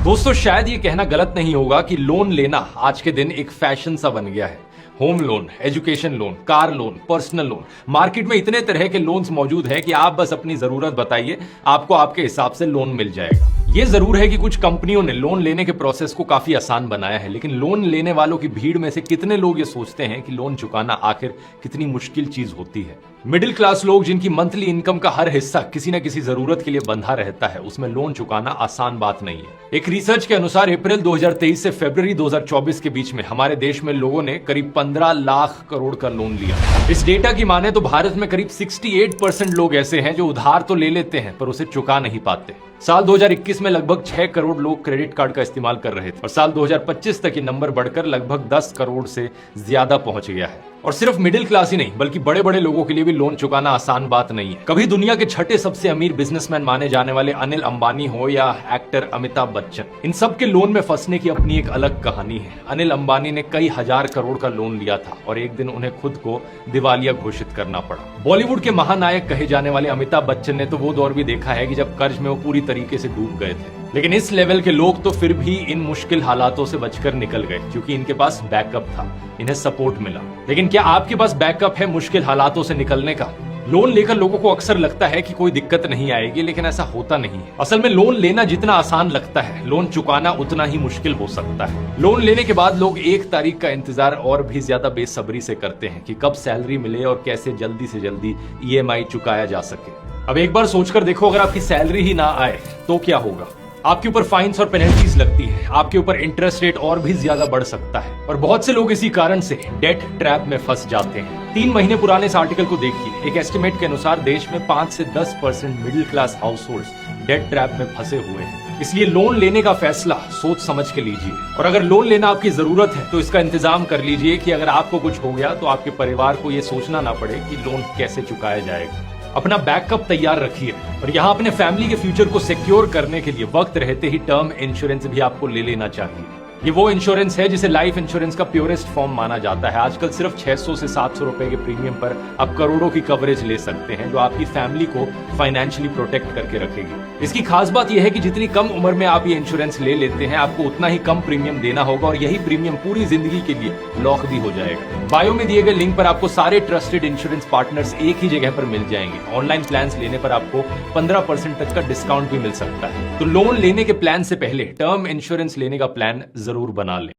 दोस्तों शायद ये कहना गलत नहीं होगा कि लोन लेना आज के दिन एक फैशन सा बन गया है। Home loan, education loan, car loan, personal loan, market में इतने तरह के लोन्स मौजूद हैं कि आप बस अपनी जरूरत बताइए, आपको आपके हिसाब से लोन मिल जाएगा। ये जरूर है कि कुछ कंपनियों ने लोन लेने के प्रोसेस को काफी आसान बनाया है, लेकिन लोन लेने वालों की भीड़ में से कितने लोग ये सोचते हैं कि लोन चुकाना आखिर कितनी मुश्किल चीज होती है। मिडिल क्लास लोग जिनकी मंथली इनकम का हर हिस्सा किसी न किसी जरूरत के लिए बंधा रहता है, उसमें लोन चुकाना आसान बात नहीं है। एक रिसर्च के अनुसार अप्रैल 2023 से फरवरी 2024 के बीच में हमारे देश में लोगों ने करीब 15 लाख करोड़ का लोन लिया। इस डेटा की माने तो भारत में करीब 68% लोग ऐसे हैं जो उधार तो ले लेते हैं पर उसे चुका नहीं पाते। साल 2021 में लगभग 6 करोड़ लोग क्रेडिट कार्ड का इस्तेमाल कर रहे थे और साल 2025 तक ये नंबर बढ़कर लगभग 10 करोड़ से ज्यादा पहुंच गया है। और सिर्फ मिडिल क्लास ही नहीं बल्कि बड़े बड़े लोगों के लिए भी लोन चुकाना आसान बात नहीं है। कभी दुनिया के छठे सबसे अमीर बिजनेसमैन माने जाने वाले अनिल अंबानी हो या एक्टर अमिताभ बच्चन, इन सब के लोन में फंसने की अपनी एक अलग कहानी है। अनिल अंबानी ने कई हजार करोड़ का लोन लिया था और एक दिन उन्हें खुद को दिवालिया घोषित करना पड़ा। बॉलीवुड के महानायक कहे जाने वाले अमिताभ बच्चन ने तो वो दौर भी देखा है कि जब कर्ज में वो पूरी तरीके से डूब गए थे, लेकिन इस लेवल के लोग तो फिर भी इन मुश्किल हालातों से बचकर निकल गए क्योंकि इनके पास बैकअप था, इन्हें सपोर्ट मिला। लेकिन क्या आपके पास बैकअप है मुश्किल हालातों से निकलने का? लोन लेकर लोगों को अक्सर लगता है कि कोई दिक्कत नहीं आएगी, लेकिन ऐसा होता नहीं है। असल में लोन लेना जितना आसान लगता है, लोन चुकाना उतना ही मुश्किल हो सकता है। लोन लेने के बाद लोग 1 तारीख का इंतजार और भी ज्यादा बेसब्री से करते हैं कि कब सैलरी मिले और कैसे जल्दी से जल्दी EMI चुकाया जा सके। अब एक बार सोचकर देखो, अगर आपकी सैलरी ही ना आए तो क्या होगा? आपके ऊपर फाइन्स और पेनल्टीज लगती है, आपके ऊपर इंटरेस्ट रेट और भी ज्यादा बढ़ सकता है और बहुत से लोग इसी कारण से डेट ट्रैप में फंस जाते हैं। 3 महीने पुराने इस आर्टिकल को देखिए। एक एस्टिमेट के अनुसार देश में 5 से 10% middle class households debt trap में फंसे हुए हैं। इसलिए लोन लेने का फैसला सोच समझ के लीजिए और अगर लोन लेना आपकी जरूरत है तो इसका इंतजाम कर लीजिए कि अगर आपको कुछ हो गया तो आपके परिवार को यह सोचना ना पड़े कि लोन कैसे चुकाया जाएगा। अपना बैकअप तैयार रखिए और यहाँ अपने फैमिली के फ्यूचर को सिक्योर करने के लिए वक्त रहते ही टर्म इंश्योरेंस भी आपको ले लेना चाहिए। ये वो इंश्योरेंस है जिसे लाइफ इंश्योरेंस का प्योरेस्ट फॉर्म माना जाता है। आजकल सिर्फ 600 से 700 रुपए के प्रीमियम पर आप करोड़ों की कवरेज ले सकते हैं जो आपकी फैमिली को फाइनेंशियली प्रोटेक्ट करके रखेगी। इसकी खास बात यह है कि जितनी कम उम्र में आप ये इंश्योरेंस ले लेते हैं, आपको उतना ही कम प्रीमियम देना होगा और यही प्रीमियम पूरी जिंदगी के लिए लॉक भी हो जाएगा। बायो में दिए गए लिंक पर आपको सारे ट्रस्टेड इंश्योरेंस पार्टनर्स एक ही जगह पर मिल जाएंगे। ऑनलाइन प्लान लेने पर आपको 15% तक का डिस्काउंट भी मिल सकता है। तो लोन लेने के प्लान से पहले टर्म इंश्योरेंस लेने का प्लान जरूर बना लें।